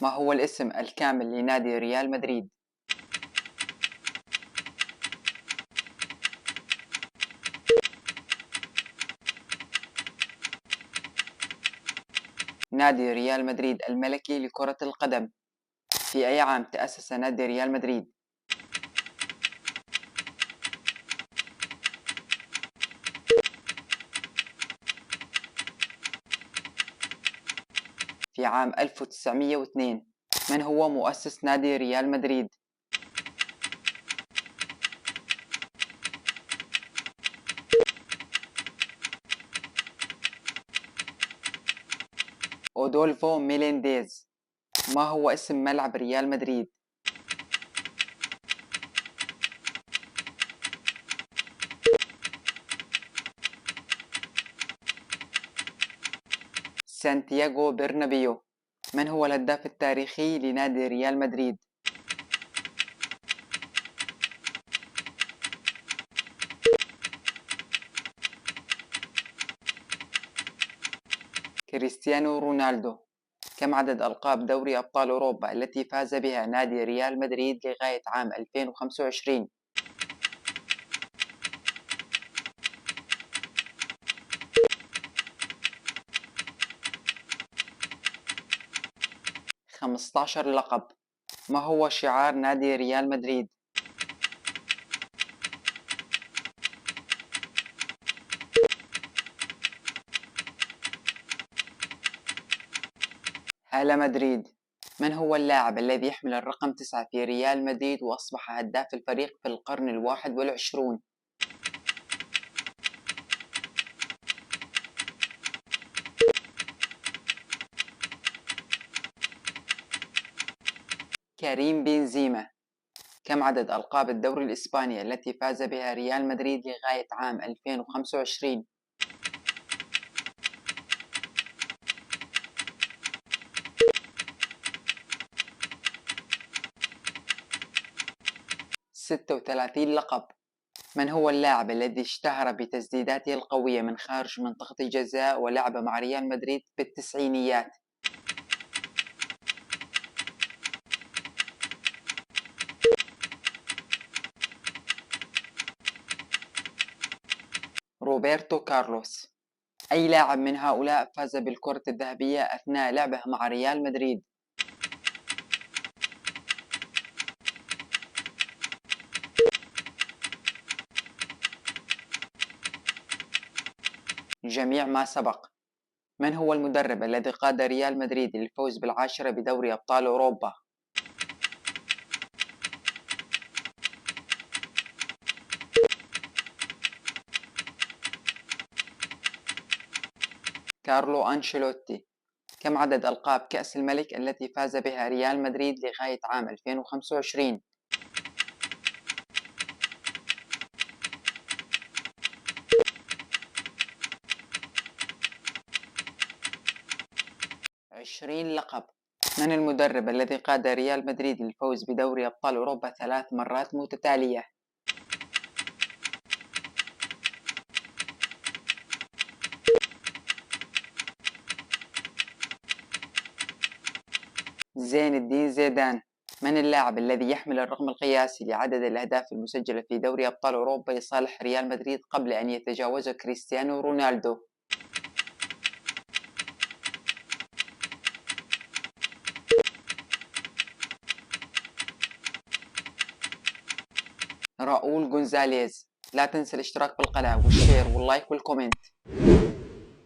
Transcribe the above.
ما هو الاسم الكامل لنادي ريال مدريد؟ نادي ريال مدريد الملكي لكرة القدم. في أي عام تأسس نادي ريال مدريد؟ في عام 1902. من هو مؤسس نادي ريال مدريد؟ أودولفو ميلينديز. ما هو اسم ملعب ريال مدريد؟ سانتياغو برنابيو. من هو الهداف التاريخي لنادي ريال مدريد؟ كريستيانو رونالدو. كم عدد ألقاب دوري أبطال أوروبا التي فاز بها نادي ريال مدريد لغاية عام 2025؟ خمسطعشر لقب. ما هو شعار نادي ريال مدريد؟ هلا مدريد. من هو اللاعب الذي يحمل الرقم 9 في ريال مدريد وأصبح هداف الفريق في القرن 21؟ كريم بنزيما. كم عدد ألقاب الدوري الإسباني التي فاز بها ريال مدريد لغاية عام 2025؟ ستة وثلاثين لقب. من هو اللاعب الذي اشتهر بتسديداته القوية من خارج منطقة الجزاء ولعب مع ريال مدريد بالتسعينيات؟ روبرتو كارلوس. أي لاعب من هؤلاء فاز بالكرة الذهبية أثناء لعبه مع ريال مدريد؟ جميع ما سبق. من هو المدرب الذي قاد ريال مدريد للفوز بالعاشرة بدوري أبطال أوروبا؟ كارلو أنشيلوتي. كم عدد ألقاب كأس الملك التي فاز بها ريال مدريد لغاية عام 2025؟ عشرين لقب. من المدرب الذي قاد ريال مدريد للفوز بدوري أبطال أوروبا 3 مرات متتالية؟ زين الدين زيدان. من اللاعب الذي يحمل الرقم القياسي لعدد الأهداف المسجلة في دوري أبطال أوروبا لصالح ريال مدريد قبل أن يتجاوز كريستيانو رونالدو؟ راؤول غونزاليز. لا تنسى الاشتراك بالقناة والشير واللايك والكومنت.